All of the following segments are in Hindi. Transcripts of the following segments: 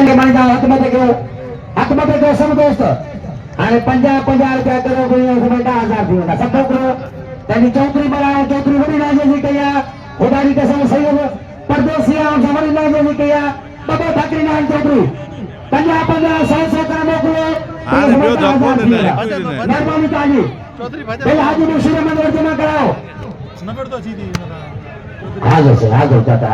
हातमध्ये घेऊ समजोस्त आणि 50 रुपया करोड रुपये 10,000 दिवस सब करो त्यांनी चौधरी बनाया चौधरी बड़ी राजे कया खुदारी कसम सैयद परदेसी जमरी राजे कया बाबा ठाकरे नारायण चौधरी 50 करमों को मेहरबानी ताजी भाई हाजी मुशीर में जमा कराओ आगो जाता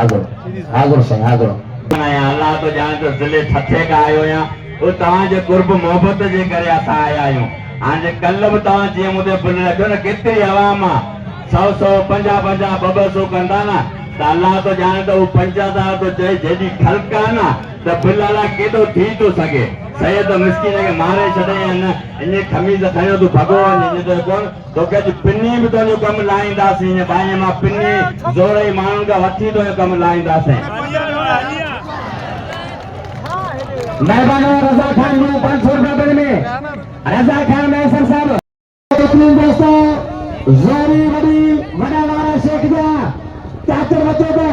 आगो से आगो अल्लाह तो जान तो दिले थथे का आयो या वो तवा जे कुर्ब मोहब्बत जे करे असा आया आयो आज कल भी तवा जे मुदे बुल रखो न केतरी आवाम 100 50 200 कंदा ना त अल्लाह तो जाने तो 50,000 तो जे जेडी खलका ना त बुलाला केदो थी तो सके सैयद मिस्किन के मारे छडे न इने खमीज खयो तो भगवान इने तो कोन तो के पिन्नी भी तो कम लाइंदासी ने बाए मा पिन्नी जोरे मानन का वठी तो कम लाइंदासे मेहरबान रजा खान को 500 रुपए में रजा खान मैसर साहब दोस्तों जोरी बड़ी बड़ा वाला शेख जा चाचर बच्चों को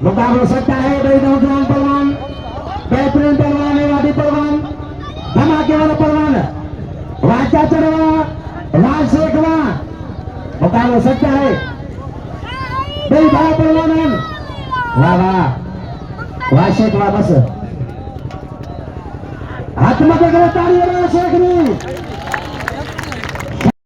मुकाबला सकता है बड़ी नौजवान पहलवान बेहतरीन पहलवान है वादी पहलवान धमाके वाला पहलवान वाह चाचर वाह शेख वाह मुकाबला सकता है बड़ी बड़ा पहलवान वाह शेख वाह बस हाथ में ताली शेख ने